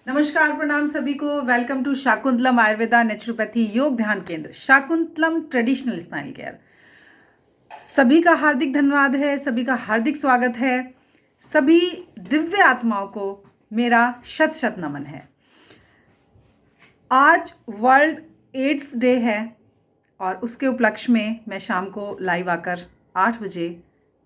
नमस्कार, प्रणाम सभी को। Welcome to Shakuntalam Ayurveda naturopathy yoga Dhyan केंद्र, शाकुंतलम ट्रेडिशनल स्माइल केयर। सभी का हार्दिक धन्यवाद है, सभी का हार्दिक स्वागत है। सभी दिव्य आत्माओं को मेरा शत शत नमन है। आज वर्ल्ड एड्स डे है और उसके उपलक्ष्य में मैं शाम को लाइव आकर 8 बजे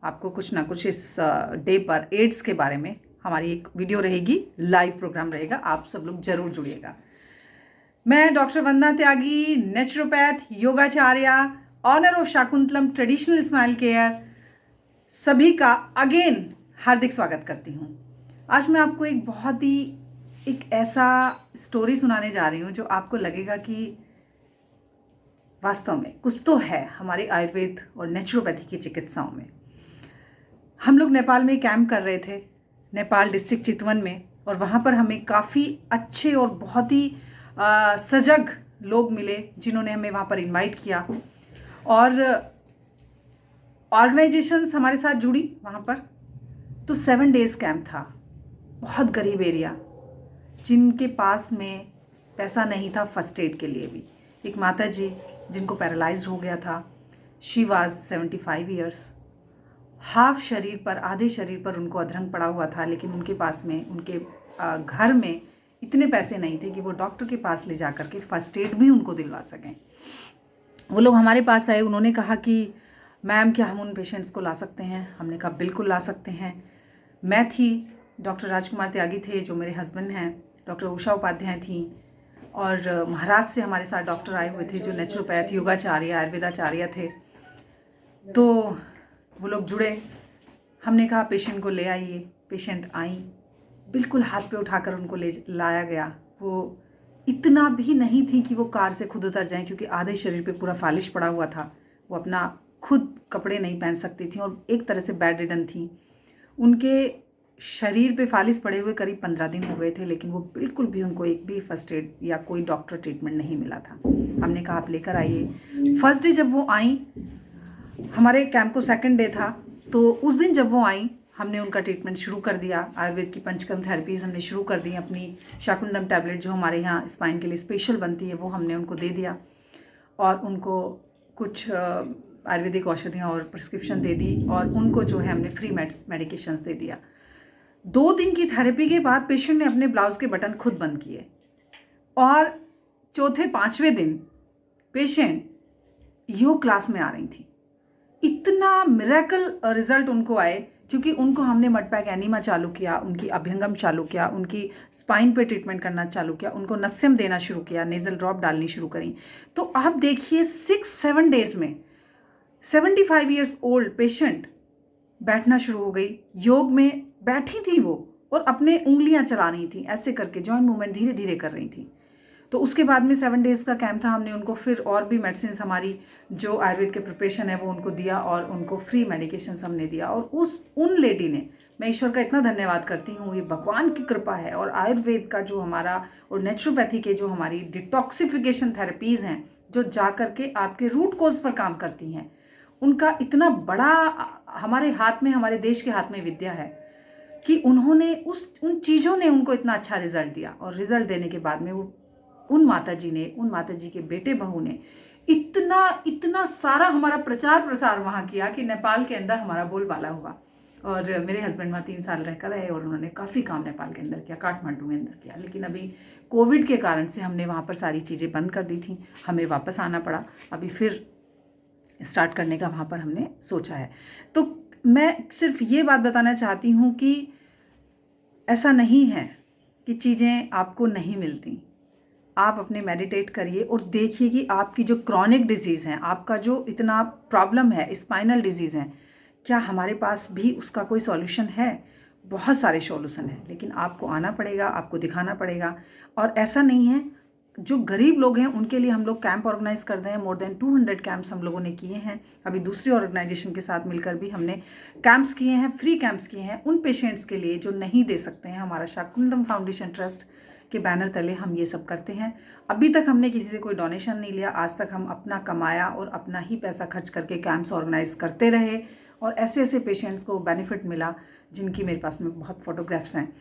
आपको कुछ ना कुछ इस डे पर एड्स के बारे में हमारी एक वीडियो रहेगी, लाइव प्रोग्राम रहेगा। आप सब लोग जरूर जुड़िएगा। मैं डॉक्टर वंदना त्यागी, नेचुरोपैथ, योगाचार्य, honour of Shakuntalam traditional smile care, सभी का अगेन हार्दिक स्वागत करती हूँ। आज मैं आपको एक बहुत ही एक ऐसा स्टोरी सुनाने जा रही हूँ जो आपको लगेगा कि वास्तव में कुछ तो है हमारे आयुर्वेद और नेचुरोपैथी की चिकित्साओं में। हम लोग नेपाल में कैंप कर रहे थे, नेपाल डिस्ट्रिक्ट चितवन में, और वहाँ पर हमें काफ़ी अच्छे और बहुत ही सजग लोग मिले जिन्होंने हमें वहाँ पर इनवाइट किया, और ऑर्गेनाइजेशंस हमारे साथ जुड़ी वहाँ पर। तो 7 डेज़ कैंप था। बहुत गरीब एरिया, जिनके पास में पैसा नहीं था फर्स्ट एड के लिए भी। एक माता जी जिनको पैरालाइज्ड हो गया था, शी वाज 75 ईयर्स। हाफ शरीर पर, आधे शरीर पर उनको अधरंग पड़ा हुआ था, लेकिन उनके पास में, उनके घर में इतने पैसे नहीं थे कि वो डॉक्टर के पास ले जा कर के फर्स्ट एड भी उनको दिलवा सकें। वो लोग हमारे पास आए, उन्होंने कहा कि मैम क्या हम उन पेशेंट्स को ला सकते हैं। हमने कहा बिल्कुल ला सकते हैं। मैं थी, डॉक्टर राजकुमार त्यागी थे जो मेरे हस्बैंड हैं, डॉक्टर उषा उपाध्याय थी, और महाराष्ट्र से हमारे साथ डॉक्टर आए हुए थे जो नेचुरोपैथ, योगाचार्य, आयुर्वेदाचार्य थे। तो वो लोग जुड़े। हमने कहा पेशेंट को ले आइए। पेशेंट आई, बिल्कुल हाथ पे उठाकर उनको लाया गया। वो इतना भी नहीं थी कि वो कार से खुद उतर जाएं, क्योंकि आधे शरीर पे पूरा फालिश पड़ा हुआ था। वो अपना खुद कपड़े नहीं पहन सकती थी और एक तरह से बेड रिडन थी। उनके शरीर पे फालिश पड़े हुए करीब 15 दिन हो गए थे, लेकिन वो बिल्कुल भी, उनको एक भी फर्स्ट एड या कोई डॉक्टर ट्रीटमेंट नहीं मिला था। हमने कहा आप लेकर आइए। फर्स्ट डे जब वो आई, हमारे कैंप को 2nd डे था, तो उस दिन जब वो आई हमने उनका ट्रीटमेंट शुरू कर दिया। आयुर्वेद की पंचकर्म थेरेपीज़ हमने शुरू कर दी। अपनी शाकुंतलम टैबलेट जो हमारे यहाँ स्पाइन के लिए स्पेशल बनती है वो हमने उनको दे दिया, और उनको कुछ आयुर्वेदिक औषधियाँ और प्रिस्क्रिप्शन दे दी, और उनको जो है हमने फ्री मेडिकेशंस दे दिया। 2 दिन की थेरेपी के बाद पेशेंट ने अपने ब्लाउज़ के बटन खुद बंद किए, और चौथे 5वें दिन पेशेंट योग क्लास में आ रही थी। इतना मिरेकल रिजल्ट उनको आए, क्योंकि उनको हमने मड पैक एनीमा चालू किया, उनकी अभ्यंगम चालू किया, उनकी स्पाइन पे ट्रीटमेंट करना चालू किया, उनको नस्यम देना शुरू किया, नेजल ड्रॉप डालनी शुरू करी। तो आप देखिए 6-7 डेज में 75 ईयर्स ओल्ड पेशेंट बैठना शुरू हो गई। योग में बैठी थी वो, और अपने उंगलियां चला रही थी, ऐसे करके जॉइंट मूवमेंट धीरे धीरे कर रही थी। तो उसके बाद में 7 डेज़ का कैंप था। हमने उनको फिर और भी मेडिसिन, हमारी जो आयुर्वेद के प्रिपरेशन है वो उनको दिया, और उनको फ्री मेडिकेशंस हमने दिया। और उन लेडी ने, मैं ईश्वर का इतना धन्यवाद करती हूँ, ये भगवान की कृपा है, और आयुर्वेद का जो हमारा और नेचुरोपैथी के जो हमारी डिटॉक्सिफिकेशन थेरेपीज़ हैं, जो जा कर के आपके रूट कोज पर काम करती हैं, उनका इतना बड़ा हमारे हाथ में, हमारे देश के हाथ में विद्या है कि उन्होंने उन चीज़ों ने उनको इतना अच्छा रिजल्ट दिया। और रिजल्ट देने के बाद में वो उन माता जी के बेटे बहू ने इतना सारा हमारा प्रचार प्रसार वहाँ किया कि नेपाल के अंदर हमारा बोलबाला हुआ। और मेरे हस्बैंड वहाँ 3 साल रहकर रहे, और उन्होंने काफ़ी काम नेपाल के अंदर किया, काठमांडू के अंदर किया। लेकिन अभी कोविड के कारण से हमने वहाँ पर सारी चीज़ें बंद कर दी थी, हमें वापस आना पड़ा। अभी फिर स्टार्ट करने का वहाँ पर हमने सोचा है। तो मैं सिर्फ ये बात बताना चाहती हूँ कि ऐसा नहीं है कि चीज़ें आपको नहीं मिलती। आप अपने मेडिटेट करिए और देखिए कि आपकी जो क्रॉनिक डिजीज़ हैं, आपका जो इतना प्रॉब्लम है, स्पाइनल डिजीज़ हैं, क्या हमारे पास भी उसका कोई सॉल्यूशन है? बहुत सारे सॉल्यूशन हैं, लेकिन आपको आना पड़ेगा, आपको दिखाना पड़ेगा। और ऐसा नहीं है, जो गरीब लोग हैं उनके लिए हम लोग कैंप ऑर्गेनाइज कर रहे हैं। मोर देन 200 कैंप्स हम लोगों ने किए हैं। अभी दूसरी ऑर्गेनाइजेशन के साथ मिलकर भी हमने कैंप्स किए हैं, फ्री कैंप्स किए हैं उन पेशेंट्स के लिए जो नहीं दे सकते हैं। हमारा शाकुंतलम फाउंडेशन ट्रस्ट के बैनर तले हम ये सब करते हैं। अभी तक हमने किसी से कोई डोनेशन नहीं लिया। आज तक हम अपना कमाया और अपना ही पैसा खर्च करके कैंप्स ऑर्गेनाइज करते रहे, और ऐसे ऐसे पेशेंट्स को बेनिफिट मिला जिनकी मेरे पास में बहुत फोटोग्राफ्स हैं।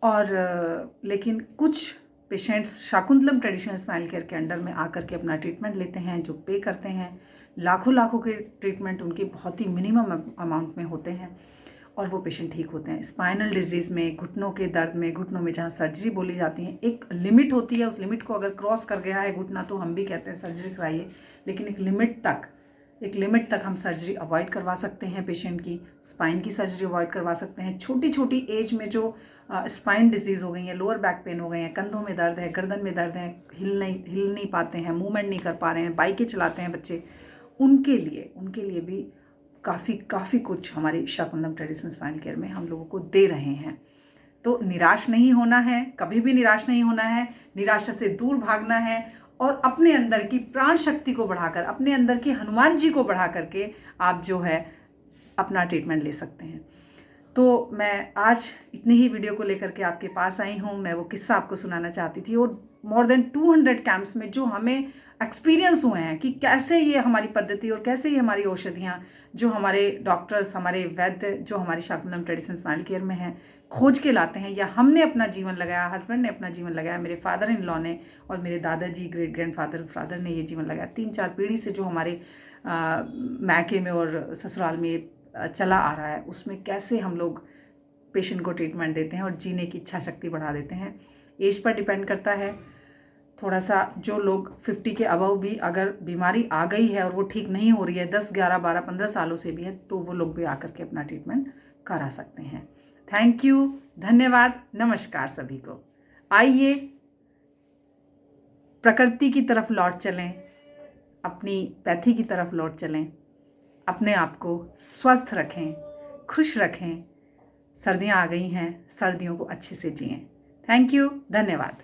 लेकिन कुछ patients Shakuntalam traditional smile care के अंडर में आकर के अपना ट्रीटमेंट लेते हैं, जो पे करते हैं। लाखों लाखों के ट्रीटमेंट उनके बहुत ही मिनिमम अमाउंट में होते हैं और वो पेशेंट ठीक होते हैं। स्पाइनल डिजीज़ में, घुटनों के दर्द में, घुटनों में जहाँ सर्जरी बोली जाती है, एक लिमिट होती है। उस लिमिट को अगर क्रॉस कर गया है घुटना तो हम भी कहते हैं सर्जरी कराइए, लेकिन एक लिमिट तक हम सर्जरी अवॉइड करवा सकते हैं पेशेंट की। स्पाइन की सर्जरी अवॉइड करवा सकते हैं। छोटी छोटी एज में जो स्पाइन डिजीज़ हो गई है, लोअर बैक पेन हो गए हैं, कंधों में दर्द है, गर्दन में दर्द है, हिल नहीं पाते हैं, मूवमेंट नहीं कर पा रहे हैं, बाइकें चलाते हैं बच्चे, उनके लिए भी काफ़ी कुछ हमारी शाकुंतलम ट्रेडिशनल स्माइल केयर में हम लोगों को दे रहे हैं। तो निराश नहीं होना है, कभी भी निराश नहीं होना है, निराशा से दूर भागना है और अपने अंदर की प्राण शक्ति को बढ़ाकर, अपने अंदर के हनुमान जी को बढ़ा करके आप जो है अपना ट्रीटमेंट ले सकते हैं। तो मैं आज इतनी ही वीडियो को लेकर के आपके पास आई हूँ। मैं वो किस्सा आपको सुनाना चाहती थी और मोर देन 200 कैंप्स में जो हमें एक्सपीरियंस हुए हैं कि कैसे ये हमारी पद्धति और कैसे ये हमारी औषधियाँ, जो हमारे डॉक्टर्स, हमारे वैद्य जो हमारी शाकुंतलम ट्रेडिशनल स्माइल केयर में हैं, खोज के लाते हैं, या हमने अपना जीवन लगाया, हस्बैंड ने अपना जीवन लगाया, मेरे फादर इन लॉ ने और मेरे दादाजी, ग्रेट ग्रैंडफादर ने ये जीवन लगाया। 3-4 पीढ़ी से जो हमारे मैके में और ससुराल में चला आ रहा है, उसमें कैसे हम लोग पेशेंट को ट्रीटमेंट देते हैं और जीने की इच्छा शक्ति बढ़ा देते हैं। एज पर डिपेंड करता है। थोड़ा सा जो लोग 50 के अबव भी अगर बीमारी आ गई है और वो ठीक नहीं हो रही है, 10, 11, 12, 15 सालों से भी है, तो वो लोग भी आकर के अपना ट्रीटमेंट करा सकते हैं। थैंक यू, धन्यवाद, नमस्कार सभी को। आइए प्रकृति की तरफ लौट चलें, अपनी पैथी की तरफ लौट चलें, अपने आप को स्वस्थ रखें, खुश रखें। सर्दियाँ आ गई हैं, सर्दियों को अच्छे से जिएं। थैंक यू, धन्यवाद।